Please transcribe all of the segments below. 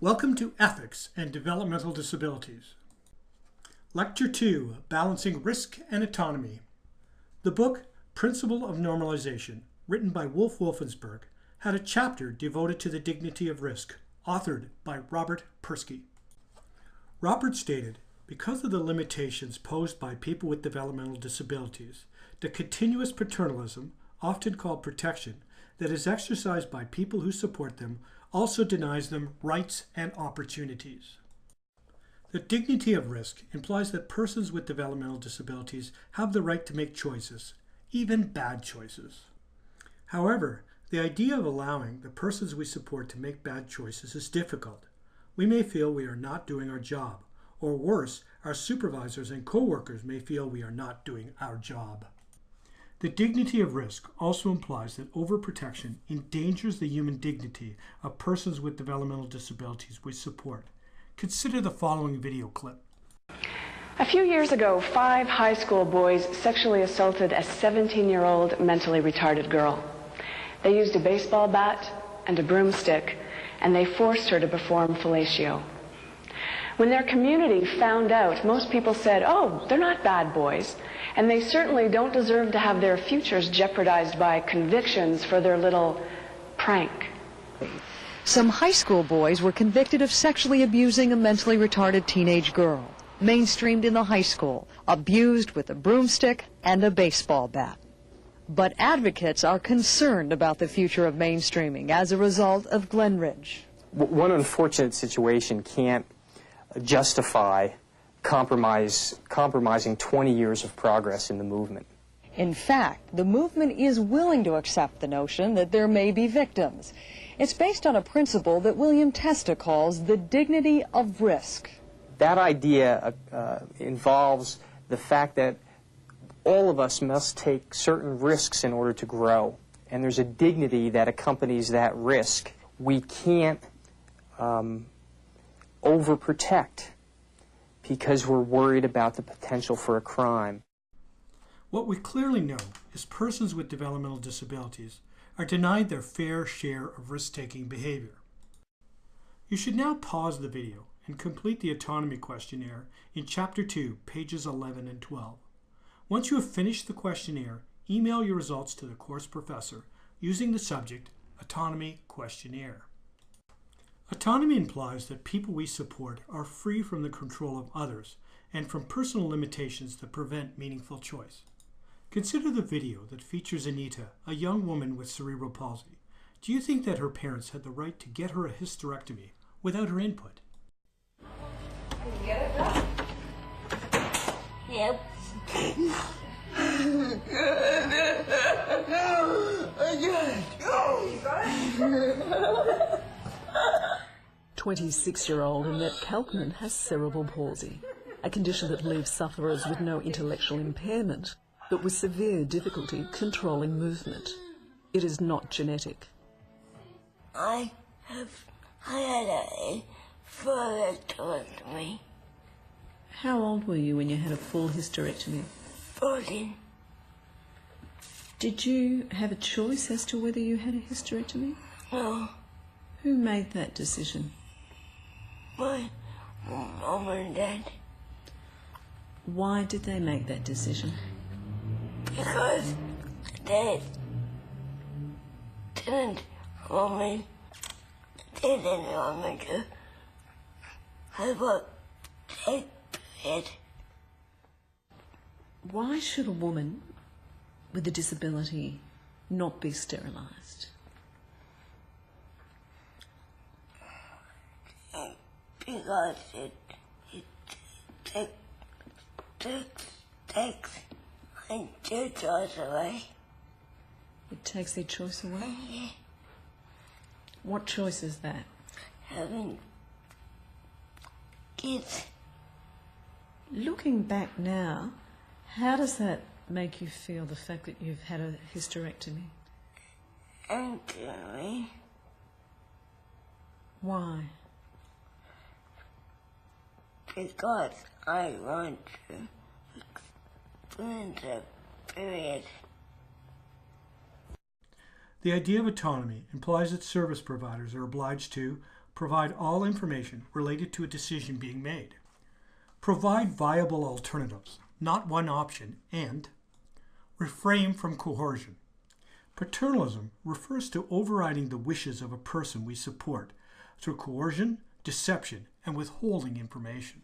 Welcome to Ethics and Developmental Disabilities. Lecture 2, Balancing Risk and Autonomy. The book, Principle of Normalization, written by Wolf Wolfensberg, had a chapter devoted to the dignity of risk, authored by Robert Persky. Robert stated, because of the limitations posed by people with developmental disabilities, the continuous paternalism, often called protection, that is exercised by people who support them also denies them rights and opportunities. The dignity of risk implies that persons with developmental disabilities have the right to make choices, even bad choices. However, the idea of allowing the persons we support to make bad choices is difficult. We may feel we are not doing our job, or worse, our supervisors and co-workers may feel we are not doing our job. The dignity of risk also implies that overprotection endangers the human dignity of persons with developmental disabilities we support. Consider the following video clip. A few years ago, 5 high school boys sexually assaulted a 17-year-old mentally retarded girl. They used a baseball bat and a broomstick, and they forced her to perform fellatio. When their community found out, most people said, "Oh, they're not bad boys, and they certainly don't deserve to have their futures jeopardized by convictions for their little prank." Some high school boys were convicted of sexually abusing a mentally retarded teenage girl, mainstreamed in the high school, abused with a broomstick and a baseball bat. But advocates are concerned about the future of mainstreaming as a result of Glenridge. One unfortunate situation can't justify compromising 20 years of progress in the movement. In fact, the movement is willing to accept the notion that there may be victims. It's based on a principle that William Testa calls the dignity of risk. That idea involves the fact that all of us must take certain risks in order to grow, and there's a dignity that accompanies that risk. We can't overprotect because we're worried about the potential for a crime. What we clearly know is persons with developmental disabilities are denied their fair share of risk-taking behavior. You should now pause the video and complete the autonomy questionnaire in Chapter 2, pages 11 and 12. Once you have finished the questionnaire, email your results to the course professor using the subject Autonomy Questionnaire. Autonomy implies that people we support are free from the control of others and from personal limitations that prevent meaningful choice. Consider the video that features Anita, a young woman with cerebral palsy. Do you think that her parents had the right to get her a hysterectomy without her input? Can you get it? Yep. 26-year-old Annette Kalkman has cerebral palsy, a condition that leaves sufferers with no intellectual impairment, but with severe difficulty controlling movement. It is not genetic. I had a full hysterectomy. How old were you when you had a full hysterectomy? 14. Did you have a choice as to whether you had a hysterectomy? No. Who made that decision? My mom and dad. Why did they make that decision? Because they didn't want me to have a safe bed. Why should a woman with a disability not be sterilised? Because it takes my choice away. It takes their choice away? Yeah. What choice is that? Having kids. Looking back now, how does that make you feel, the fact that you've had a hysterectomy? Angry. Why? Because I want to explain the period. The idea of autonomy implies that service providers are obliged to Provide all information related to a decision being made. Provide viable alternatives, not one option, and refrain from coercion. Paternalism refers to overriding the wishes of a person we support through coercion, deception, and withholding information.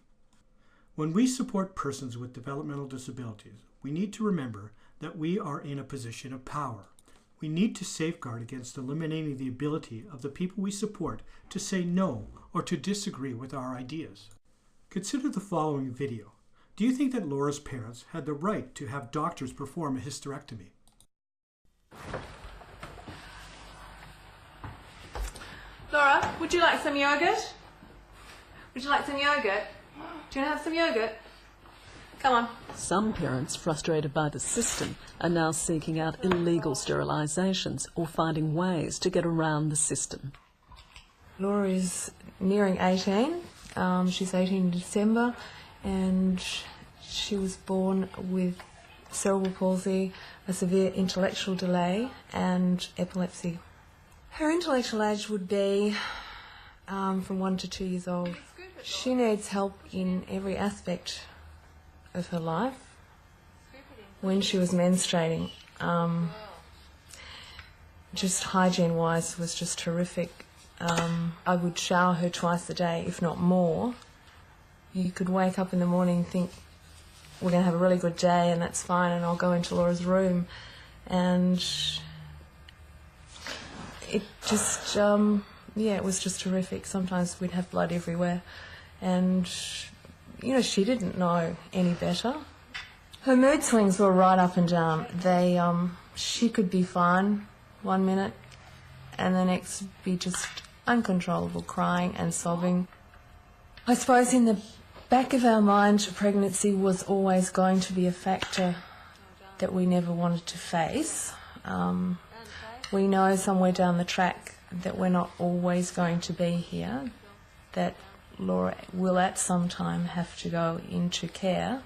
When we support persons with developmental disabilities, we need to remember that we are in a position of power. We need to safeguard against eliminating the ability of the people we support to say no or to disagree with our ideas. Consider the following video. Do you think that Laura's parents had the right to have doctors perform a hysterectomy? Laura, would you like some yogurt? Would you like some yogurt? Do you want to have some yogurt? Come on. Some parents, frustrated by the system, are now seeking out illegal sterilisations or finding ways to get around the system. Laura is nearing 18. She's 18 in December, and she was born with cerebral palsy, a severe intellectual delay, and epilepsy. Her intellectual age would be from 1 to 2 years old. She needs help in every aspect of her life. When she was menstruating, just hygiene-wise was just horrific. I would shower her twice a day, if not more. You could wake up in the morning and think, we're going to have a really good day and that's fine, and I'll go into Laura's room, and it just, it was just horrific. Sometimes we'd have blood everywhere, and, she didn't know any better. Her mood swings were right up and down. She could be fine 1 minute and the next be just uncontrollable crying and sobbing. I suppose in the back of our mind, pregnancy was always going to be a factor that we never wanted to face. We know somewhere down the track that we're not always going to be here, that Laura will at some time have to go into care.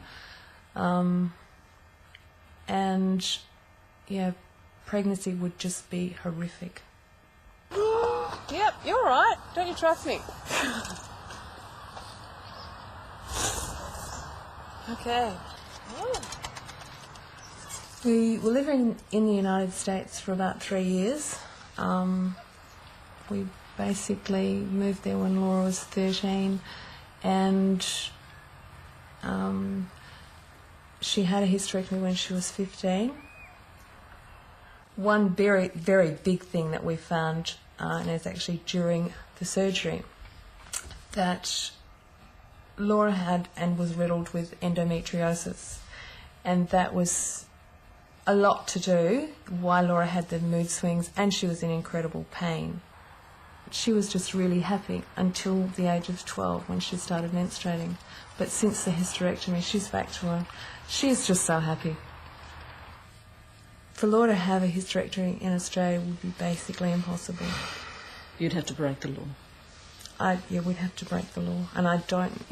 Pregnancy would just be horrific. Yep, you're all right. Don't you trust me? Okay. We were living in the United States for about 3 years. We basically moved there when Laura was 13, and she had a hysterectomy when she was 15. One very, very big thing that we found, and it's actually during the surgery, that Laura had and was riddled with endometriosis, and that was a lot to do why Laura had the mood swings, and she was in incredible pain. She was just really happy until the age of 12 when she started menstruating. But since the hysterectomy, she's back to her. She's just so happy. For Laura to have a hysterectomy in Australia would be basically impossible. You'd have to break the law. We'd have to break the law. And I don't.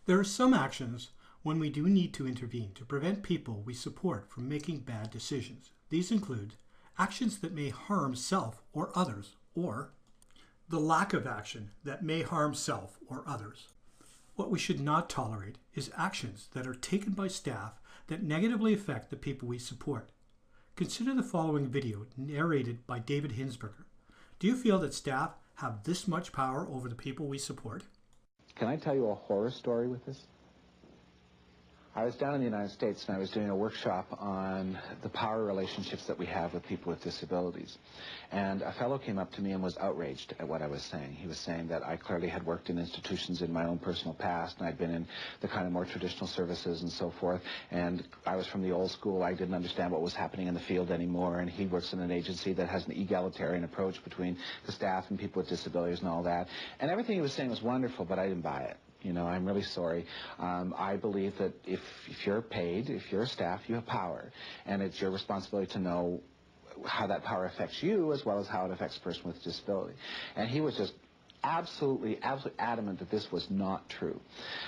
There are some actions when we do need to intervene to prevent people we support from making bad decisions. These include actions that may harm self or others, or the lack of action that may harm self or others. What we should not tolerate is actions that are taken by staff that negatively affect the people we support. Consider the following video narrated by David Hinsberger. Do you feel that staff have this much power over the people we support? Can I tell you a horror story with this? I was down in the United States and I was doing a workshop on the power relationships that we have with people with disabilities. And a fellow came up to me and was outraged at what I was saying. He was saying that I clearly had worked in institutions in my own personal past, and I'd been in the kind of more traditional services and so forth, and I was from the old school. I didn't understand what was happening in the field anymore, and he works in an agency that has an egalitarian approach between the staff and people with disabilities and all that. And everything he was saying was wonderful, but I didn't buy it. I'm really sorry. I believe that if you're paid, if you're a staff, you have power. And it's your responsibility to know how that power affects you as well as how it affects a person with a disability. And he was just absolutely adamant that this was not true.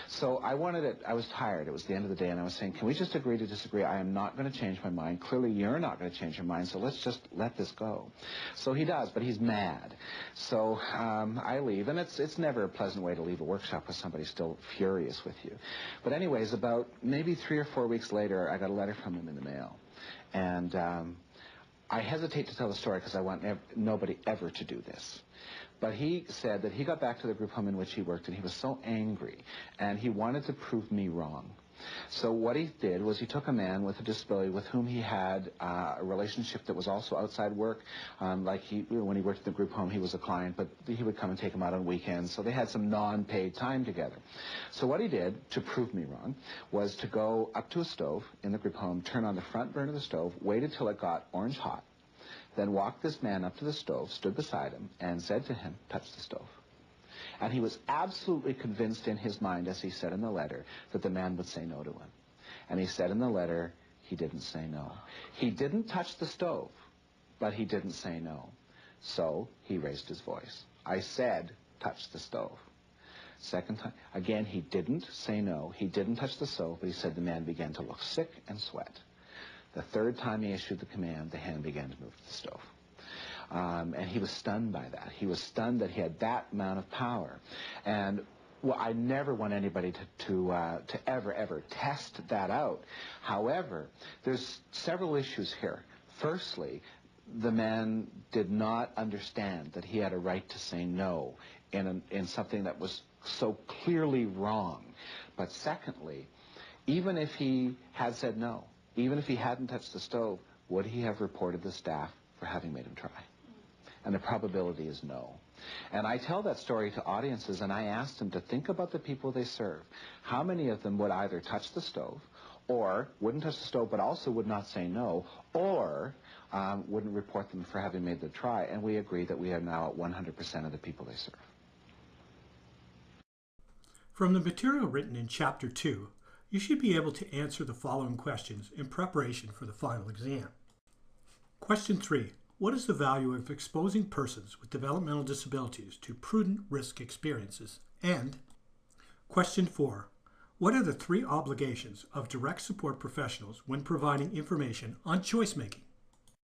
So I was tired. It was the end of the day, and I was saying, can we just agree to disagree? I am not going to change my mind. Clearly, you're not going to change your mind, so let's just let this go. So he does, but he's mad. So I leave, and it's never a pleasant way to leave a workshop with somebody still furious with you. But anyways, about maybe 3 or 4 weeks later, I got a letter from him in the mail. And I hesitate to tell the story because I want nobody ever to do this. But he said that he got back to the group home in which he worked, and he was so angry, and he wanted to prove me wrong. So what he did was he took a man with a disability with whom he had a relationship that was also outside work. When he worked at the group home, he was a client, but he would come and take him out on weekends. So they had some non-paid time together. So what he did, to prove me wrong, was to go up to a stove in the group home, turn on the front burner of the stove, wait until it got orange hot, then walked this man up to the stove, stood beside him, and said to him, touch the stove. And he was absolutely convinced in his mind, as he said in the letter, that the man would say no to him. And he said in the letter, he didn't say no. He didn't touch the stove, but he didn't say no. So he raised his voice. I said, touch the stove. Second time, again, he didn't say no. He didn't touch the stove, but he said the man began to look sick and sweat. The third time he issued the command, the hand began to move to the stove. And he was stunned by that. He was stunned that he had that amount of power. And well, I never want anybody to ever test that out. However, there's several issues here. Firstly, the man did not understand that he had a right to say no in something that was so clearly wrong. But secondly, even if he had said no, even if he hadn't touched the stove, would he have reported the staff for having made him try? And the probability is no. And I tell that story to audiences, and I ask them to think about the people they serve. How many of them would either touch the stove, or wouldn't touch the stove but also would not say no, or wouldn't report them for having made the try? And we agree that we are now at 100% of the people they serve. From the material written in Chapter 2, you should be able to answer the following questions in preparation for the final exam. Question 3. What is the value of exposing persons with developmental disabilities to prudent risk experiences? And question 4. What are the 3 obligations of direct support professionals when providing information on choice making?